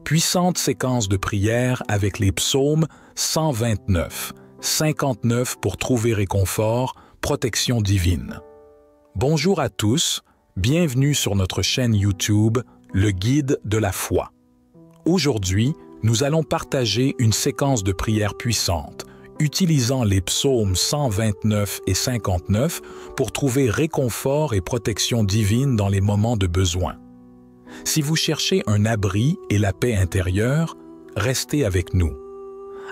Puissante séquence de prière avec les psaumes 129, 59 pour trouver réconfort, protection divine. Bonjour à tous, bienvenue sur notre chaîne YouTube, le guide de la foi. Aujourd'hui, nous allons partager une séquence de prière puissante, utilisant les psaumes 129 et 59 pour trouver réconfort et protection divine dans les moments de besoin. Si vous cherchez un abri et la paix intérieure, restez avec nous.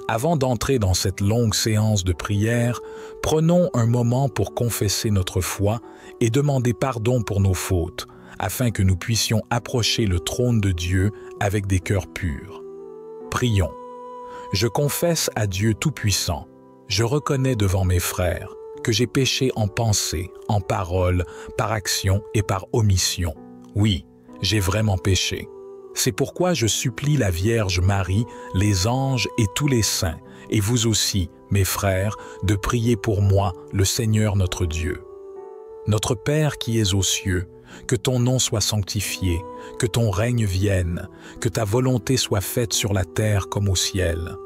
Avant d'entrer dans cette longue séance de prière, prenons un moment pour confesser notre foi et demander pardon pour nos fautes, afin que nous puissions approcher le trône de Dieu avec des cœurs purs. Prions. Je confesse à Dieu Tout-Puissant, je reconnais devant mes frères que j'ai péché en pensée, en parole, par action et par omission. Oui, j'ai vraiment péché. C'est pourquoi je supplie la Vierge Marie, les anges et tous les saints, et vous aussi, mes frères, de prier pour moi, le Seigneur notre Dieu. Notre Père qui es aux cieux, que ton nom soit sanctifié, que ton règne vienne, que ta volonté soit faite sur la terre comme au ciel.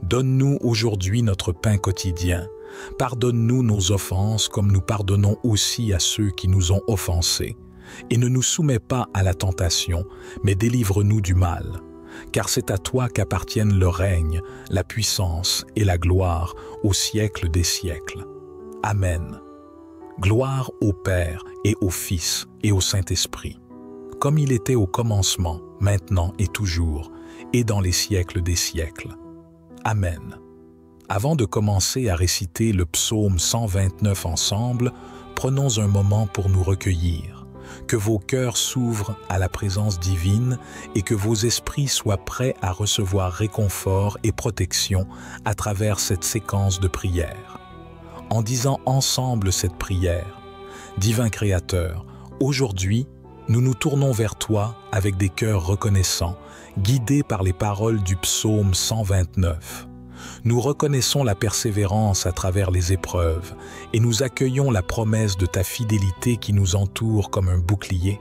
Donne-nous aujourd'hui notre pain quotidien. Pardonne-nous nos offenses comme nous pardonnons aussi à ceux qui nous ont offensés. Et ne nous soumets pas à la tentation, mais délivre-nous du mal. Car c'est à toi qu'appartiennent le règne, la puissance et la gloire au siècle des siècles. Amen. Gloire au Père et au Fils et au Saint-Esprit, comme il était au commencement, maintenant et toujours, et dans les siècles des siècles. Amen. Avant de commencer à réciter le psaume 129 ensemble, prenons un moment pour nous recueillir. Que vos cœurs s'ouvrent à la présence divine et que vos esprits soient prêts à recevoir réconfort et protection à travers cette séquence de prière. En disant ensemble cette prière, Divin Créateur, aujourd'hui, nous nous tournons vers toi avec des cœurs reconnaissants, guidés par les paroles du psaume 129. Nous reconnaissons la persévérance à travers les épreuves et nous accueillons la promesse de ta fidélité qui nous entoure comme un bouclier.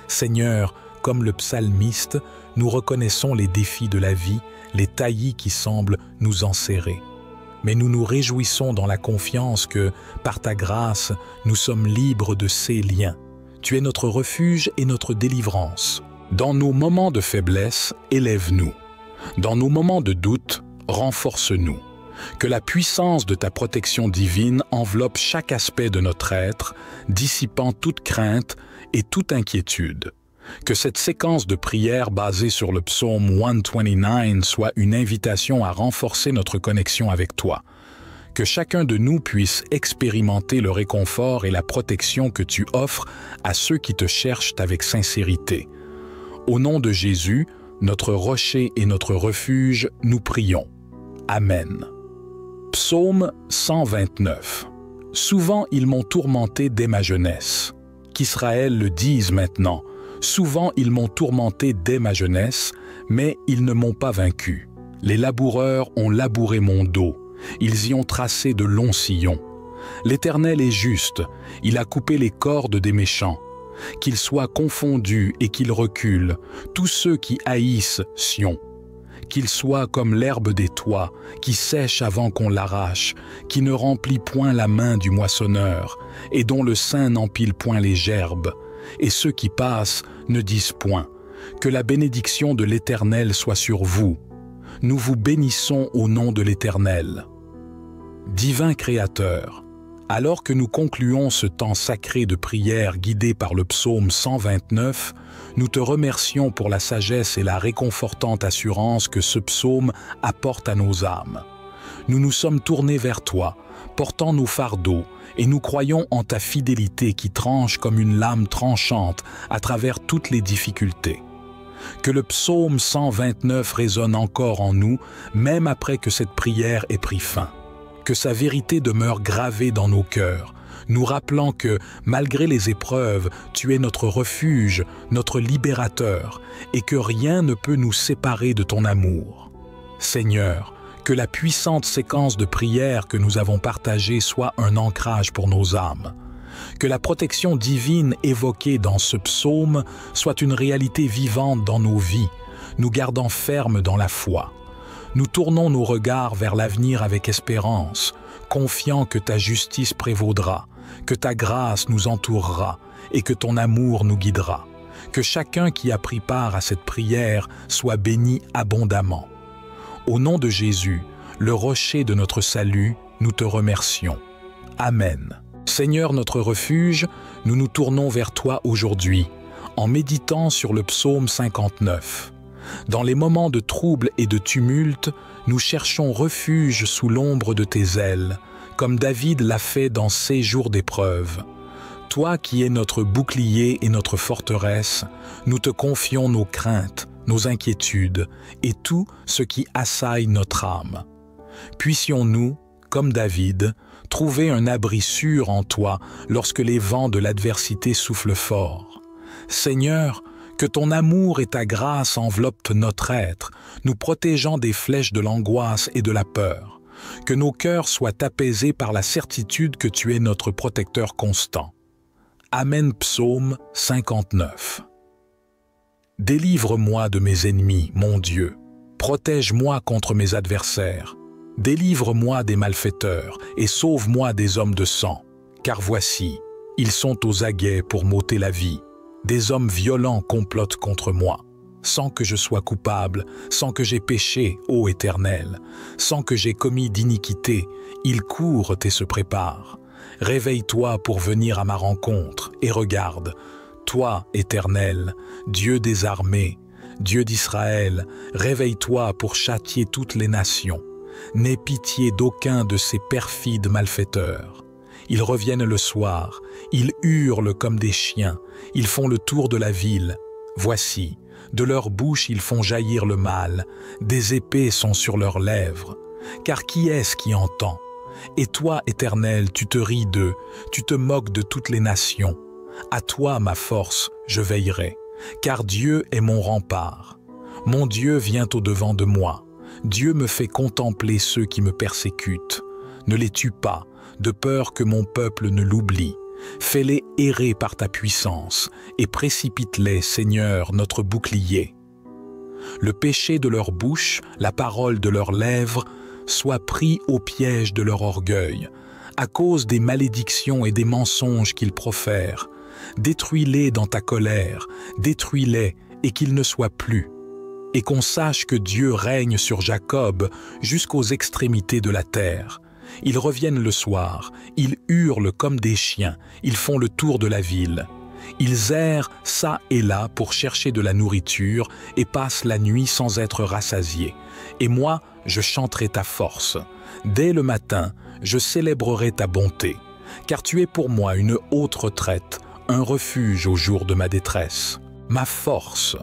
Seigneur, comme le psalmiste, nous reconnaissons les défis de la vie, les taillis qui semblent nous enserrer. Mais nous nous réjouissons dans la confiance que, par ta grâce, nous sommes libres de ces liens. Tu es notre refuge et notre délivrance. Dans nos moments de faiblesse, élève-nous. Dans nos moments de doute, renforce-nous. Que la puissance de ta protection divine enveloppe chaque aspect de notre être, dissipant toute crainte et toute inquiétude. Que cette séquence de prière basée sur le psaume 129 soit une invitation à renforcer notre connexion avec toi. Que chacun de nous puisse expérimenter le réconfort et la protection que tu offres à ceux qui te cherchent avec sincérité. Au nom de Jésus, notre rocher et notre refuge, nous prions. Amen. Psaume 129. Souvent ils m'ont tourmenté dès ma jeunesse. Qu'Israël le dise maintenant. Souvent ils m'ont tourmenté dès ma jeunesse, mais ils ne m'ont pas vaincu. Les laboureurs ont labouré mon dos. Ils y ont tracé de longs sillons. L'Éternel est juste. Il a coupé les cordes des méchants. Qu'ils soient confondus et qu'ils reculent, tous ceux qui haïssent Sion. Qu'ils soient comme l'herbe des toits, qui sèche avant qu'on l'arrache, qui ne remplit point la main du moissonneur, et dont le sein n'empile point les gerbes. Et ceux qui passent ne disent point, que la bénédiction de l'Éternel soit sur vous. Nous vous bénissons au nom de l'Éternel. Divin Créateur, alors que nous concluons ce temps sacré de prière guidé par le psaume 129, nous te remercions pour la sagesse et la réconfortante assurance que ce psaume apporte à nos âmes. Nous nous sommes tournés vers toi, portant nos fardeaux, et nous croyons en ta fidélité qui tranche comme une lame tranchante à travers toutes les difficultés. Que le psaume 129 résonne encore en nous, même après que cette prière ait pris fin. Que sa vérité demeure gravée dans nos cœurs, nous rappelant que, malgré les épreuves, tu es notre refuge, notre libérateur, et que rien ne peut nous séparer de ton amour. Seigneur, que la puissante séquence de prières que nous avons partagée soit un ancrage pour nos âmes. Que la protection divine évoquée dans ce psaume soit une réalité vivante dans nos vies, nous gardant fermes dans la foi. Nous tournons nos regards vers l'avenir avec espérance, confiants que ta justice prévaudra, que ta grâce nous entourera et que ton amour nous guidera. Que chacun qui a pris part à cette prière soit béni abondamment. Au nom de Jésus, le rocher de notre salut, nous te remercions. Amen. Seigneur notre refuge, nous nous tournons vers toi aujourd'hui, en méditant sur le psaume 59. Dans les moments de trouble et de tumulte, nous cherchons refuge sous l'ombre de tes ailes, comme David l'a fait dans ses jours d'épreuve. Toi qui es notre bouclier et notre forteresse, nous te confions nos craintes, nos inquiétudes et tout ce qui assaille notre âme. Puissions-nous, comme David, trouver un abri sûr en toi lorsque les vents de l'adversité soufflent fort. Seigneur, que ton amour et ta grâce enveloppent notre être, nous protégeant des flèches de l'angoisse et de la peur. Que nos cœurs soient apaisés par la certitude que tu es notre protecteur constant. Amen. Psaume 59. Délivre-moi de mes ennemis, mon Dieu. Protège-moi contre mes adversaires. Délivre-moi des malfaiteurs et sauve-moi des hommes de sang. Car voici, ils sont aux aguets pour m'ôter la vie. Des hommes violents complotent contre moi. Sans que je sois coupable, sans que j'aie péché, ô Éternel, sans que j'aie commis d'iniquité, ils courent et se préparent. Réveille-toi pour venir à ma rencontre, et regarde, toi, Éternel, Dieu des armées, Dieu d'Israël, réveille-toi pour châtier toutes les nations. N'aie pitié d'aucun de ces perfides malfaiteurs. Ils reviennent le soir, ils hurlent comme des chiens, ils font le tour de la ville. Voici, de leur bouche ils font jaillir le mal, des épées sont sur leurs lèvres. Car qui est-ce qui entend? Et toi, Éternel, tu te ris d'eux, tu te moques de toutes les nations. À toi, ma force, je veillerai, car Dieu est mon rempart. Mon Dieu vient au-devant de moi. Dieu me fait contempler ceux qui me persécutent. Ne les tue pas, de peur que mon peuple ne l'oublie. Fais-les errer par ta puissance, et précipite-les, Seigneur, notre bouclier. Le péché de leur bouche, la parole de leurs lèvres, soit pris au piège de leur orgueil, à cause des malédictions et des mensonges qu'ils profèrent. Détruis-les dans ta colère, détruis-les et qu'ils ne soient plus. Et qu'on sache que Dieu règne sur Jacob jusqu'aux extrémités de la terre. Ils reviennent le soir, ils hurlent comme des chiens, ils font le tour de la ville. Ils errent çà et là pour chercher de la nourriture et passent la nuit sans être rassasiés. Et moi, je chanterai ta force. Dès le matin, je célébrerai ta bonté, car tu es pour moi une haute retraite, un refuge au jour de ma détresse. Ma force,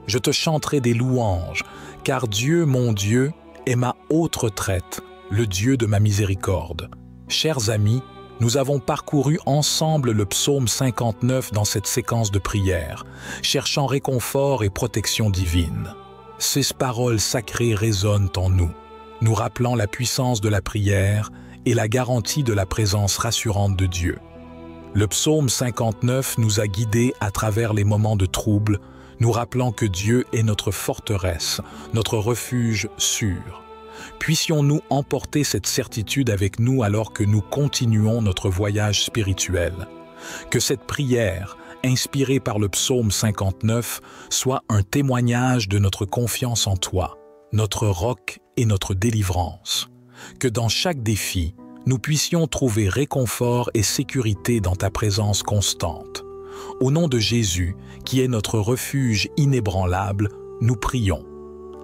je te chanterai des louanges, car Dieu, mon Dieu, est ma haute retraite, le Dieu de ma miséricorde. Chers amis, nous avons parcouru ensemble le psaume 59 dans cette séquence de prière, cherchant réconfort et protection divine. Ces paroles sacrées résonnent en nous, nous rappelant la puissance de la prière et la garantie de la présence rassurante de Dieu. Le psaume 59 nous a guidés à travers les moments de trouble, nous rappelant que Dieu est notre forteresse, notre refuge sûr. Puissions-nous emporter cette certitude avec nous alors que nous continuons notre voyage spirituel. Que cette prière, inspirée par le psaume 59, soit un témoignage de notre confiance en toi, notre roc et notre délivrance. Que dans chaque défi, nous puissions trouver réconfort et sécurité dans ta présence constante. Au nom de Jésus, qui est notre refuge inébranlable, nous prions.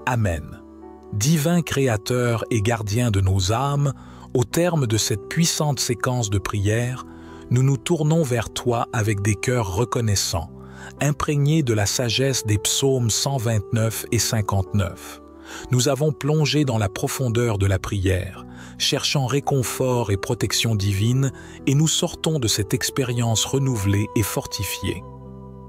Amen. Divin Créateur et gardien de nos âmes, au terme de cette puissante séquence de prière, nous nous tournons vers toi avec des cœurs reconnaissants, imprégnés de la sagesse des psaumes 129 et 59. Nous avons plongé dans la profondeur de la prière, cherchant réconfort et protection divine, et nous sortons de cette expérience renouvelée et fortifiée.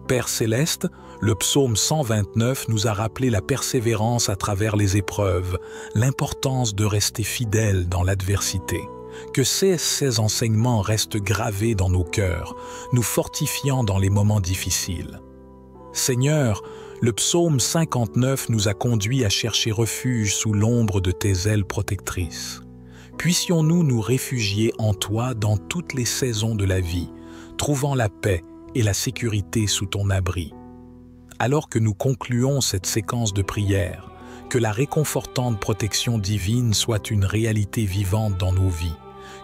Père céleste, le psaume 129 nous a rappelé la persévérance à travers les épreuves, l'importance de rester fidèle dans l'adversité. Que ces enseignements restent gravés dans nos cœurs, nous fortifiant dans les moments difficiles. Seigneur, Le psaume 59 nous a conduits à chercher refuge sous l'ombre de tes ailes protectrices. Puissions-nous nous réfugier en toi dans toutes les saisons de la vie, trouvant la paix et la sécurité sous ton abri. Alors que nous concluons cette séquence de prière, que la réconfortante protection divine soit une réalité vivante dans nos vies,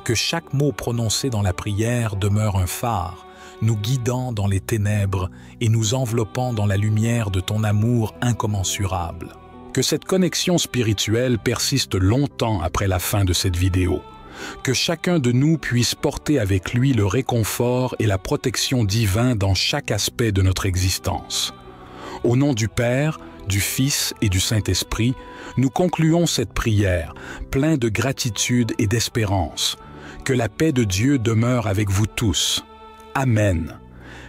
que chaque mot prononcé dans la prière demeure un phare, nous guidant dans les ténèbres et nous enveloppant dans la lumière de ton amour incommensurable. Que cette connexion spirituelle persiste longtemps après la fin de cette vidéo. Que chacun de nous puisse porter avec lui le réconfort et la protection divine dans chaque aspect de notre existence. Au nom du Père, du Fils et du Saint-Esprit, nous concluons cette prière, plein de gratitude et d'espérance. Que la paix de Dieu demeure avec vous tous. Amen.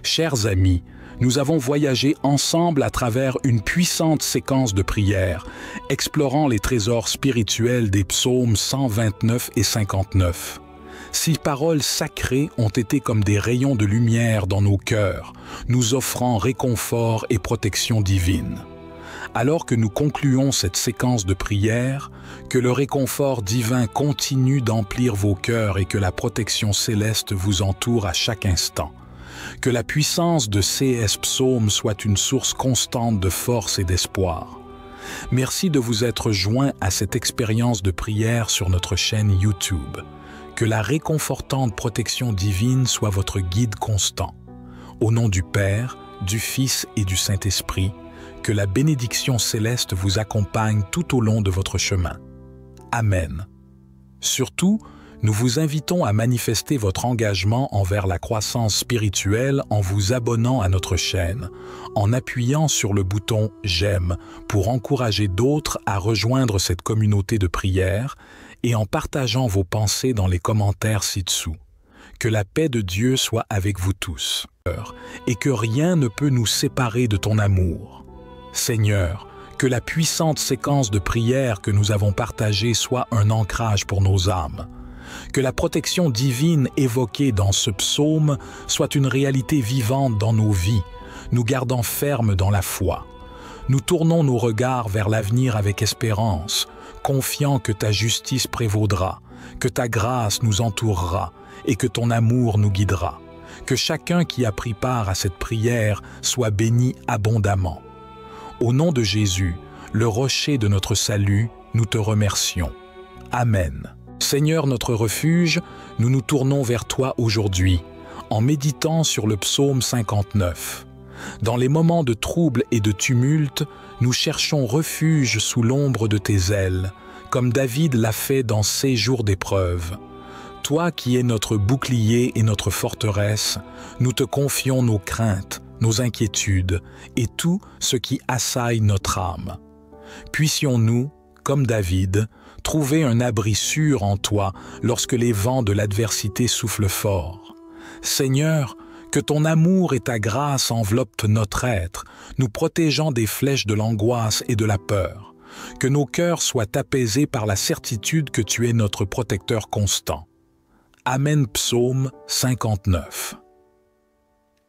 Chers amis, nous avons voyagé ensemble à travers une puissante séquence de prières, explorant les trésors spirituels des psaumes 129 et 59. Ces paroles sacrées ont été comme des rayons de lumière dans nos cœurs, nous offrant réconfort et protection divine. Alors que nous concluons cette séquence de prières, que le réconfort divin continue d'emplir vos cœurs et que la protection céleste vous entoure à chaque instant. Que la puissance de ces psaumes soit une source constante de force et d'espoir. Merci de vous être joints à cette expérience de prière sur notre chaîne YouTube. Que la réconfortante protection divine soit votre guide constant. Au nom du Père, du Fils et du Saint-Esprit, que la bénédiction céleste vous accompagne tout au long de votre chemin. Amen. Surtout, nous vous invitons à manifester votre engagement envers la croissance spirituelle en vous abonnant à notre chaîne, en appuyant sur le bouton « J'aime » pour encourager d'autres à rejoindre cette communauté de prière et en partageant vos pensées dans les commentaires ci-dessous. Que la paix de Dieu soit avec vous tous et que rien ne peut nous séparer de ton amour. Seigneur, que la puissante séquence de prières que nous avons partagée soit un ancrage pour nos âmes. Que la protection divine évoquée dans ce psaume soit une réalité vivante dans nos vies, nous gardant fermes dans la foi. Nous tournons nos regards vers l'avenir avec espérance, confiant que ta justice prévaudra, que ta grâce nous entourera et que ton amour nous guidera. Que chacun qui a pris part à cette prière soit béni abondamment. Au nom de Jésus, le rocher de notre salut, nous te remercions. Amen. Seigneur notre refuge, nous nous tournons vers toi aujourd'hui, en méditant sur le psaume 59. Dans les moments de trouble et de tumulte, nous cherchons refuge sous l'ombre de tes ailes, comme David l'a fait dans ses jours d'épreuve. Toi qui es notre bouclier et notre forteresse, nous te confions nos craintes, nos inquiétudes et tout ce qui assaille notre âme. Puissions-nous, comme David, trouver un abri sûr en toi lorsque les vents de l'adversité soufflent fort. Seigneur, que ton amour et ta grâce enveloppent notre être, nous protégeant des flèches de l'angoisse et de la peur. Que nos cœurs soient apaisés par la certitude que tu es notre protecteur constant. Amen. Psaume 59.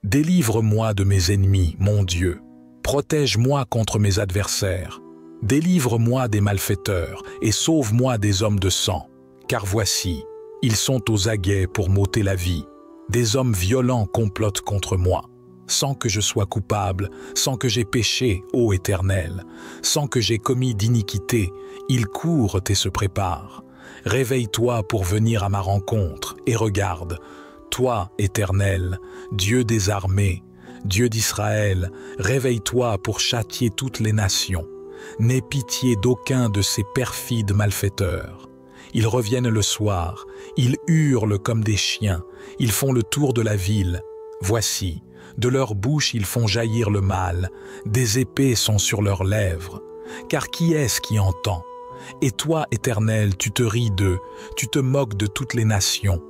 Délivre-moi de mes ennemis, mon Dieu. Protège-moi contre mes adversaires. Délivre-moi des malfaiteurs et sauve-moi des hommes de sang. Car voici, ils sont aux aguets pour m'ôter la vie. Des hommes violents complotent contre moi. Sans que je sois coupable, sans que j'aie péché, ô Éternel, sans que j'aie commis d'iniquité, ils courent et se préparent. Réveille-toi pour venir à ma rencontre et regarde. Toi, Éternel, Dieu des armées, Dieu d'Israël, réveille-toi pour châtier toutes les nations. N'aie pitié d'aucun de ces perfides malfaiteurs. Ils reviennent le soir, ils hurlent comme des chiens, ils font le tour de la ville. Voici, de leur bouche ils font jaillir le mal, des épées sont sur leurs lèvres. Car qui est-ce qui entend? Et toi, Éternel, tu te ris d'eux, tu te moques de toutes les nations.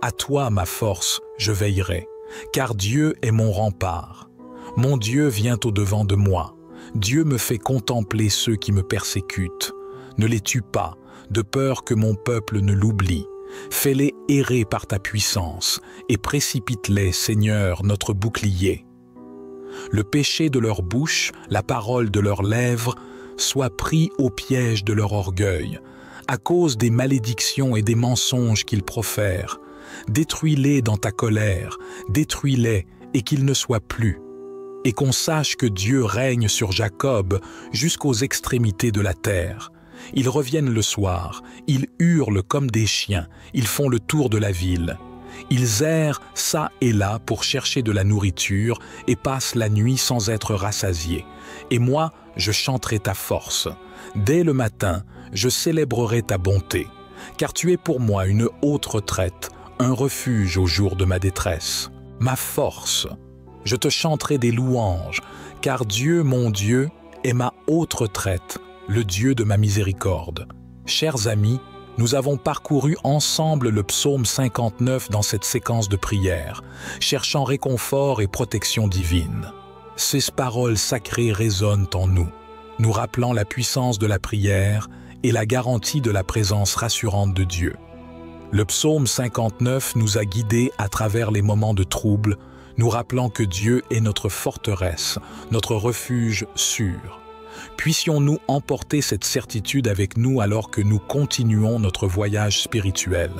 À toi, ma force, je veillerai, car Dieu est mon rempart. Mon Dieu vient au-devant de moi. Dieu me fait contempler ceux qui me persécutent. Ne les tue pas, de peur que mon peuple ne l'oublie. Fais-les errer par ta puissance et précipite-les, Seigneur, notre bouclier. Le péché de leur bouche, la parole de leurs lèvres, soient pris au piège de leur orgueil, à cause des malédictions et des mensonges qu'ils profèrent. Détruis-les dans ta colère, détruis-les et qu'ils ne soient plus. Et qu'on sache que Dieu règne sur Jacob jusqu'aux extrémités de la terre. Ils reviennent le soir, ils hurlent comme des chiens, ils font le tour de la ville. Ils errent çà et là pour chercher de la nourriture et passent la nuit sans être rassasiés. Et moi, je chanterai ta force. Dès le matin, je célébrerai ta bonté, car tu es pour moi une haute retraite, un refuge au jour de ma détresse. Ma force, je te chanterai des louanges, car Dieu, mon Dieu, est ma haute retraite, le Dieu de ma miséricorde. Chers amis, nous avons parcouru ensemble le psaume 59 dans cette séquence de prière, cherchant réconfort et protection divine. Ces paroles sacrées résonnent en nous, nous rappelant la puissance de la prière et la garantie de la présence rassurante de Dieu. Le psaume 59 nous a guidés à travers les moments de trouble, nous rappelant que Dieu est notre forteresse, notre refuge sûr. Puissions-nous emporter cette certitude avec nous alors que nous continuons notre voyage spirituel.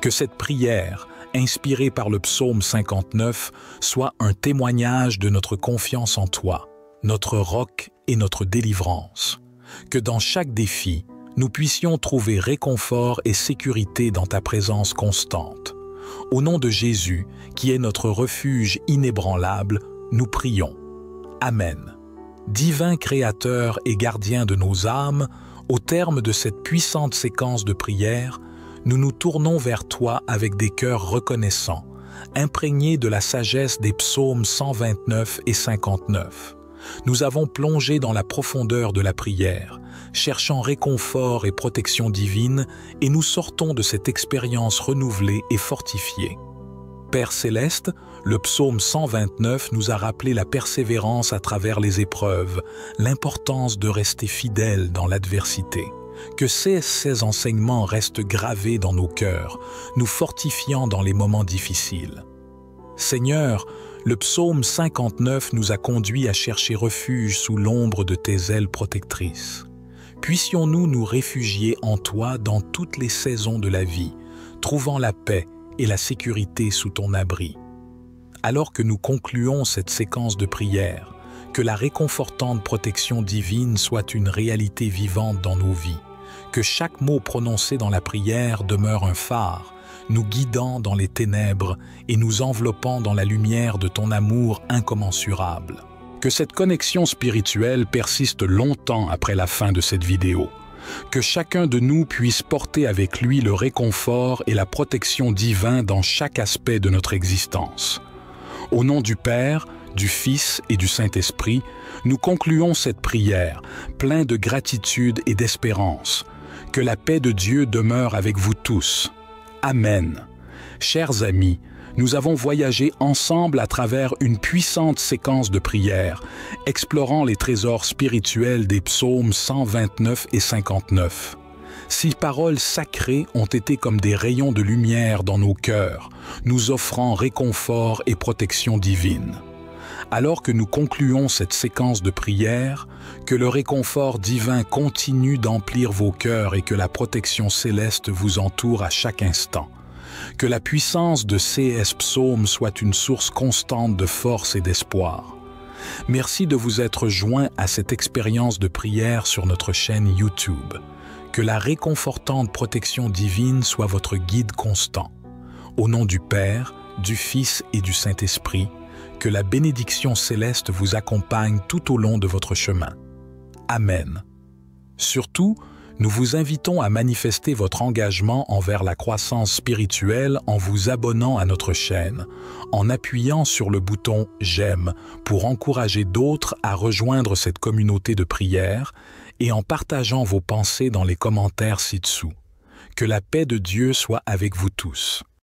Que cette prière, inspirée par le psaume 59, soit un témoignage de notre confiance en toi, notre roc et notre délivrance. Que dans chaque défi, nous puissions trouver réconfort et sécurité dans ta présence constante. Au nom de Jésus, qui est notre refuge inébranlable, nous prions. Amen. Divin Créateur et gardien de nos âmes, au terme de cette puissante séquence de prière, nous nous tournons vers toi avec des cœurs reconnaissants, imprégnés de la sagesse des psaumes 129 et 59. Nous avons plongé dans la profondeur de la prière, cherchant réconfort et protection divine, et nous sortons de cette expérience renouvelée et fortifiée. Père céleste, le psaume 129 nous a rappelé la persévérance à travers les épreuves, l'importance de rester fidèle dans l'adversité. Que ces enseignements restent gravés dans nos cœurs, nous fortifiant dans les moments difficiles. Seigneur, le psaume 59 nous a conduits à chercher refuge sous l'ombre de tes ailes protectrices. Puissions-nous nous réfugier en toi dans toutes les saisons de la vie, trouvant la paix et la sécurité sous ton abri. Alors que nous concluons cette séquence de prière, que la réconfortante protection divine soit une réalité vivante dans nos vies, que chaque mot prononcé dans la prière demeure un phare, nous guidant dans les ténèbres et nous enveloppant dans la lumière de ton amour incommensurable. Que cette connexion spirituelle persiste longtemps après la fin de cette vidéo. Que chacun de nous puisse porter avec lui le réconfort et la protection divin dans chaque aspect de notre existence. Au nom du Père, du Fils et du Saint-Esprit, nous concluons cette prière, plein de gratitude et d'espérance. Que la paix de Dieu demeure avec vous tous. Amen. Chers amis, nous avons voyagé ensemble à travers une puissante séquence de prières, explorant les trésors spirituels des psaumes 129 et 59. Ces paroles sacrées ont été comme des rayons de lumière dans nos cœurs, nous offrant réconfort et protection divine. Alors que nous concluons cette séquence de prières, que le réconfort divin continue d'emplir vos cœurs et que la protection céleste vous entoure à chaque instant. Que la puissance de ces psaumes soit une source constante de force et d'espoir. Merci de vous être joints à cette expérience de prière sur notre chaîne YouTube. Que la réconfortante protection divine soit votre guide constant. Au nom du Père, du Fils et du Saint-Esprit, que la bénédiction céleste vous accompagne tout au long de votre chemin. Amen. Surtout, nous vous invitons à manifester votre engagement envers la croissance spirituelle en vous abonnant à notre chaîne, en appuyant sur le bouton « J'aime » pour encourager d'autres à rejoindre cette communauté de prière et en partageant vos pensées dans les commentaires ci-dessous. Que la paix de Dieu soit avec vous tous.